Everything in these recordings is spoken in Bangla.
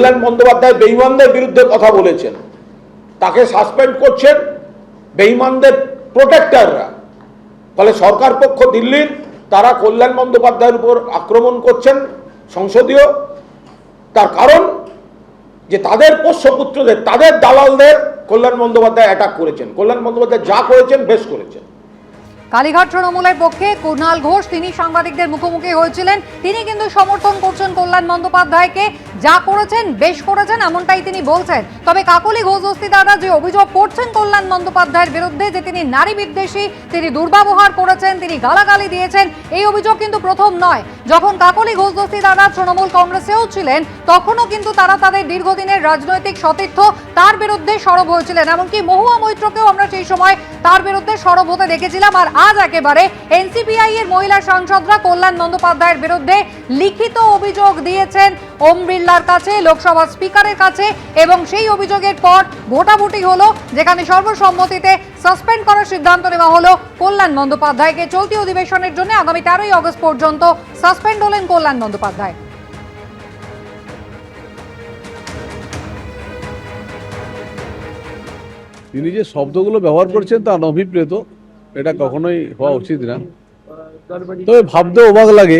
কল্যাণ বন্দ্যোপাধ্যায় বেঈমানদের বিরুদ্ধে কথা বলেছেন, তাকে সাসপেন্ড করছেন বেঈমানদের প্রোটেক্টররা। ফলে সরকার পক্ষ দিল্লির তারা কল্যাণ বন্দ্যোপাধ্যায়ের উপর আক্রমণ করছেন সংসদীয়, তার কারণ যে তাদের পোষ্যপুত্রদের, তাদের দালালদের কল্যাণ বন্দ্যোপাধ্যায় অ্যাটাক করেছেন। কল্যাণ বন্দ্যোপাধ্যায় যা করেছেন বেশ করেছেন। কালীঘাট তৃণমূলের পক্ষে কুণাল ঘোষ তিনি সাংবাদিকদের মুখোমুখি হয়েছিলেন। তিনি কিন্তু সমর্থন করছেন কল্যাণ বন্দ্যোপাধ্যায়কে, যা করেছেন বেশ করেছেন এমনটাই তিনি বলছেন। তবে কাকলি ঘোষ দস্তিদাররা যে অভিযোগ করছেন কল্যাণ বন্দ্যোপাধ্যায়ের বিরুদ্ধে যে তিনি নারী বিদ্বেষী, তিনি দুর্ব্যবহার করেছেন, তিনি গালাগালি দিয়েছেন, এই অভিযোগ কিন্তু প্রথম নয়। যখন কাকলি ঘোষ দস্তিদাররা তৃণমূল কংগ্রেসেও ছিলেন তখনও কিন্তু তারা তাদের দীর্ঘদিনের রাজনৈতিক সতীর্থ তার বিরুদ্ধে সরব হয়েছিলেন। এমনকি মহুয়া মৈত্রকেও আমরা সেই সময় তার বিরুদ্ধে সরব হতে দেখেছিলাম। আর আজ একেবারে এনসিপিআই এর মহিলা সাংসদরা কল্যাণ বন্দ্যোপাধ্যায়ের বিরুদ্ধে লিখিত অভিযোগ দিয়েছেন ওম বিড়লার কাছে, লোকসভা স্পিকারের কাছে, এবং সেই অভিযোগের পর ভোটাভুটি হলো, যেখানে সর্বসম্মতিতে সাসপেন্ড করার সিদ্ধান্ত নেওয়া হলো কল্যাণ বন্দ্যোপাধ্যায়কে। চলতি অধিবেশনের জন্য আগামী 13ই আগস্ট পর্যন্ত সাসপেন্ড হলেন কল্যাণ বন্দ্যোপাধ্যায়। তিনি যে শব্দগুলো ব্যবহার করছেন তা অনভিপ্রেত, এটা কখনোই হওয়া উচিত না। তবে ভাবতে অবাক লাগে,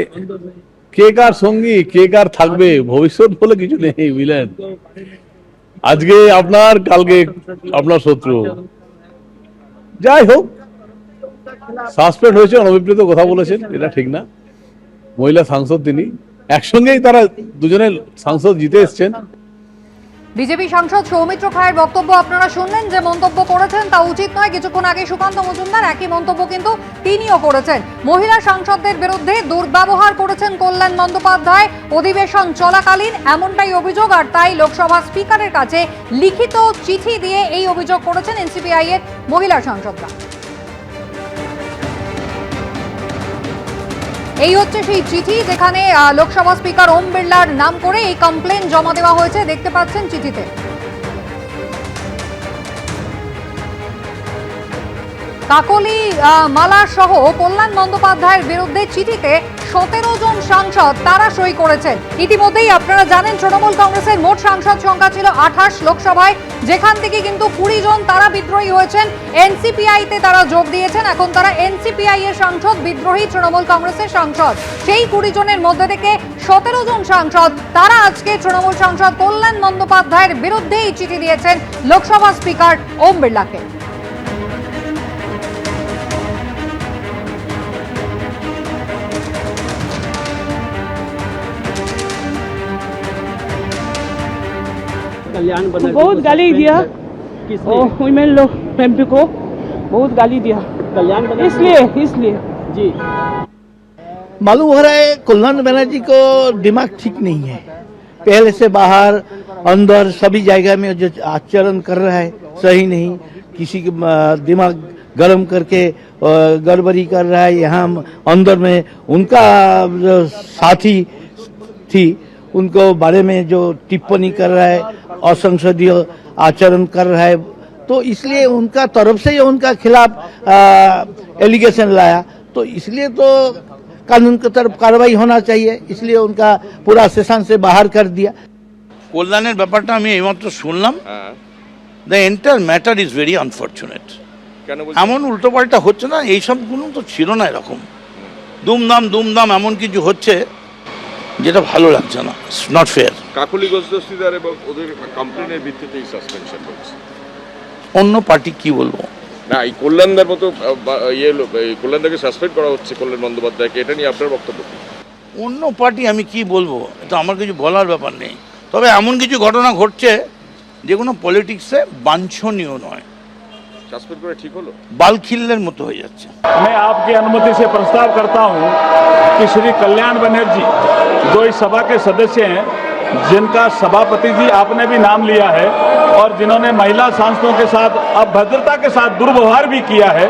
কে কার সঙ্গী কে কার থাকবে, ভবিষ্যৎ বলে কিছু নেই, বুঝলেন। আজকে আপনার, কালকে আপনার শত্রু। যাই হোক, সাসপেন্ড হয়েছে, অনভিপ্রেত কথা বলেছেন, এটা ঠিক না। মহিলা সাংসদ তিনি, একসঙ্গেই তারা দুজনের সাংসদ জিতে এসছেন। বিজেপি সাংসদ সৌমিত্র খায়ের বক্তব্য আপনারা শুনলেন, যে মন্তব্য করেছেন তা উচিত নয়। কিছুক্ষণ আগে সুকান্ত মজুমদার একই মন্তব্য কিন্তু তিনিও করেছেন। মহিলা সাংসদদের বিরুদ্ধে দুর্ব্যবহার করেছেন কল্যাণ বন্দ্যোপাধ্যায় অধিবেশন চলাকালীন, এমনটাই অভিযোগ। আর তাই লোকসভা স্পিকারের কাছে লিখিত চিঠি দিয়ে এই অভিযোগ করেছেন এনসিপিআই এর মহিলা সাংসদরা। এই হচ্ছে সেই চিঠি যেখানে লোকসভা স্পিকার ওম বিড়লার নাম করে এই কমপ্লেন জমা দেওয়া হয়েছে, দেখতে পাচ্ছেন চিঠিতে। কাকলি মালা সহ কল্যাণ বন্দ্যোপাধ্যায়ের বিরুদ্ধে চিঠিতে 17 জন সাংসদ তারা সই করেছেন। ইতিমধ্যেই আপনারা জানেন তৃণমূল কংগ্রেসের মোট সাংসদ সংখ্যা ছিল 28 লোকসভায়, যেখান থেকে কিন্তু 20 জন তারা বিদ্রোহী হয়েছেন, এনসিপিআই তে তারা যোগ দিয়েছেন। এখন তারা এনসিপিআই এর সাংসদ, বিদ্রোহী তৃণমূল কংগ্রেসের সাংসদ। সেই 20 জনের মধ্যে থেকে 17 জন সাংসদ তারা আজকে তৃণমূল সাংসদ কল্যাণ বন্দ্যোপাধ্যায়ের বিরুদ্ধে এই চিঠি দিয়েছেন লোকসভা স্পিকার ওম বিড়লাকে। बहुत गाली दिया, वुमेन लोग एमपी को बहुत गाली दिया, इसलिए जी मालूम हो रहा है कल्याण बनर्जी को दिमाग ठीक नहीं है। पहले से बाहर अंदर सभी जगह में जो आचरण कर रहा है सही नहीं, किसी के दिमाग गर्म करके गड़बड़ी कर रहा है। यहाँ अंदर में उनका जो साथी थी उनको बारे में जो टिप्पणी कर रहा है, असंसदीय आचरण कर रहा है, तो इसलिए उनका तरफ से उनका खिलाफ एलिगेशन लाया, तो इसलिए तो कानून की तरफ कार्रवाई होना चाहिए, इसलिए उनका पूरा सेशन से बाहर कर दिया। কল্যাণের ব্যাপারটা আমি এইমাত্র শুনলাম। The entire matter is very unfortunate. এমন উল্টোপাল্টা হচ্ছে না, এইসব কোনো তো ছিল না এরকম। দুমদাম এমন কিছু হচ্ছে যেটা ভালো লাগছে না, it's not fair. Kakoli Ghosh Dastidar এবং ওদের কমপ্লেনের ভিত্তিতে সাসপেনশন হয়েছে। অন্য পার্টি কি বলবো না, এই কল্যাণদার মতো কল্যাণদাকে সাসপেন্ড করা হচ্ছে, কল্যাণ বন্দ্যোপাধ্যায়কে, এটা নিয়ে আপনার বক্তব্য কি? অন্য পার্টি আমি কি বলবো, এটা আমার কিছু বলার ব্যাপার নেই। তবে এমন কিছু ঘটনা ঘটছে যেগুলো পলিটিক্সে বাঞ্ছনীয় নয়। সাসপেন্ড করে ঠিক হলো? বালখিল্যের মতো হয়ে যাচ্ছে। मैं आपकी अनुमति से प्रस्ताव करता हूं कि श्री कल्याण बनर्जी जो इस सभा के सदस्य हैं, जिनका सभापति जी आपने भी नाम लिया है और जिन्होंने महिला सांसदों के साथ अभद्रता के साथ दुर्व्यवहार भी किया है,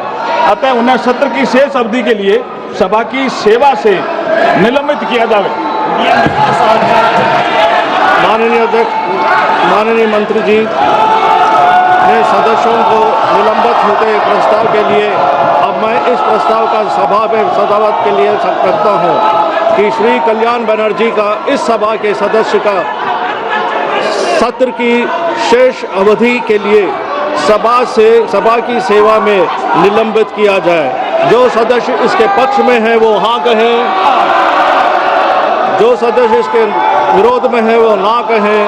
अतः उन्हें सत्र की शेष अवधि के लिए सभा की सेवा से निलंबित किया जाए। माननीय अध्यक्ष, माननीय मंत्री जी ने सदस्यों को निलंबित होते प्रस्ताव के लिए अब मैं इस प्रस्ताव का सभा में सदावत के लिए करता हूं कि श्री कल्याण बनर्जी का इस सभा के सदस्य का सत्र की शेष अवधि के लिए सभा की सेवा में निलंबित किया जाए। जो सदस्य इसके पक्ष में है वो हाँ कहें, जो सदस्य इसके विरोध में है वो ना कहें।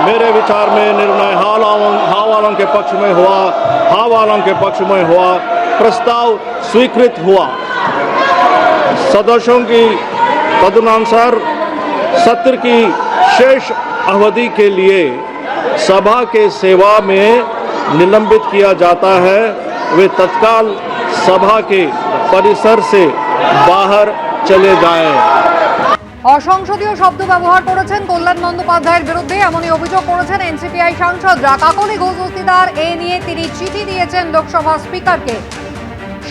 मेरे विचार में निर्णय हाँ वालों के पक्ष में हुआ, हाँ वालों के पक्ष में हुआ, प्रस्ताव स्वीकृत हुआ। सदस्यों की तदनुसार सत्र की शेष अवधि के लिए सभा के सेवा में निलंबित किया जाता है। वे तत्काल सभा के परिसर से बाहर चले जाएं। অসংসদীয় শব্দ ব্যবহার করেছেন কল্যাণ বন্দ্যোপাধ্যায়ের বিরুদ্ধে এমনই অভিযোগ করেছেন এনসিপিআই সাংসদরা। কাকলি ঘোষ দস্তিদার এ নিয়ে তিনি চিঠি দিয়েছেন লোকসভা স্পিকারকে।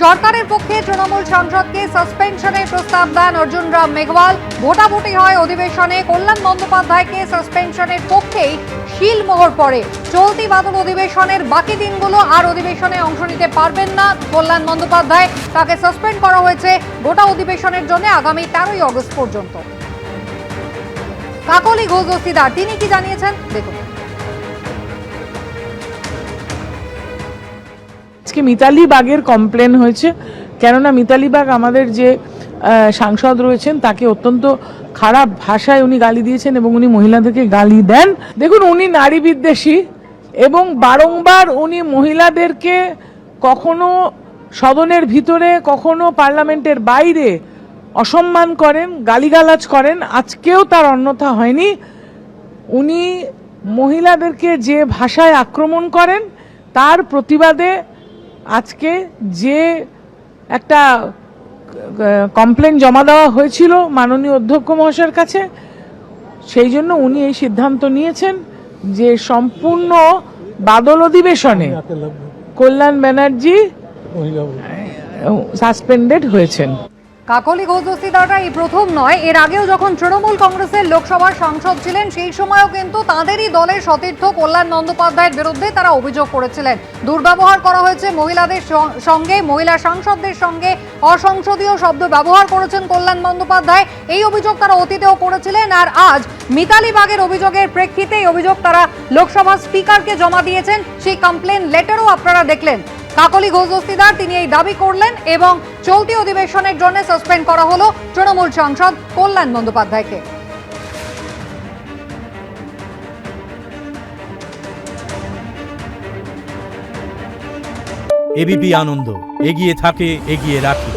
সরকারের পক্ষে তৃণমূল সাংসদকে সাসপেনশনের প্রস্তাব দেন অর্জুন রাম মেঘওয়াল। ভোটাভুটি হয় অধিবেশনে, কল্যাণ বন্দ্যোপাধ্যায়কে সাসপেনশনের পক্ষেই শিলমোহর পড়ে। চলতি বাদল অধিবেশনের বাকি দিনগুলো আর অধিবেশনে অংশ নিতে পারবেন না কল্যাণ বন্দ্যোপাধ্যায়। তাকে সাসপেন্ড করা হয়েছে গোটা অধিবেশনের জন্য আগামী 13ই আগস্ট পর্যন্ত। কাকলি ঘোষ দস্তিদার তিনি কি জানিয়েছেন দেখুন। আজকে মিতালি বাগের কমপ্লেন হয়েছে, কেননা মিতালি বাগ আমাদের যে সাংসদ রয়েছেন তাকে অত্যন্ত খারাপ ভাষায় উনি গালি দিয়েছেন এবং উনি মহিলাদেরকে গালি দেন। দেখুন, উনি নারী বিদ্বেষী এবং বারংবার উনি মহিলাদেরকে কখনো সদনের ভিতরে কখনো পার্লামেন্টের বাইরে অসম্মান করেন, গালিগালাজ করেন। আজকেও তার অন্যথা হয়নি। উনি মহিলাদেরকে যে ভাষায় আক্রমণ করেন তার প্রতিবাদে আজকে যে একটা কমপ্লেন জমা দেওয়া হয়েছিল মাননীয় অধ্যক্ষ মহাশয়ের কাছে, সেই জন্য উনি এই সিদ্ধান্ত নিয়েছেন যে সম্পূর্ণ বাদল অধিবেশনে কল্যাণ ব্যানার্জি সাসপেন্ডেড হয়েছেন। কাকলি ঘোষ দস্তিদাররা এই প্রথম নয়, এর আগেও যখন তৃণমূল কংগ্রেসের লোকসভার সাংসদ ছিলেন সেই সময়ও কিন্তু তাঁদেরই দলের সতীর্থ কল্যাণ বন্দ্যোপাধ্যায়ের বিরুদ্ধে তারা অভিযোগ করেছিলেন। দুর্ব্যবহার করা হয়েছে মহিলাদের সঙ্গে, মহিলা সাংসদদের সঙ্গে অসংসদীয় শব্দ ব্যবহার করেছেন কল্যাণ বন্দ্যোপাধ্যায়। এই অভিযোগ তারা অতীতেও করেছিলেন। আর আজ মিতালি বাগের অভিযোগের প্রেক্ষিতে এই অভিযোগ তারা লোকসভা স্পিকারকে জমা দিয়েছেন। সেই কমপ্লেন লেটারও আপনারা দেখলেন। কাকলি ঘোষ দস্তিদার তিনি এই দাবি করলেন এবং চলতি অধিবেশনের জন্য সাসপেন্ড করা হলো তৃণমূল সাংসদ কল্যাণ বন্দ্যোপাধ্যায়কে। এবিপি আনন্দ, এগিয়ে থাকে, এগিয়ে রাখে।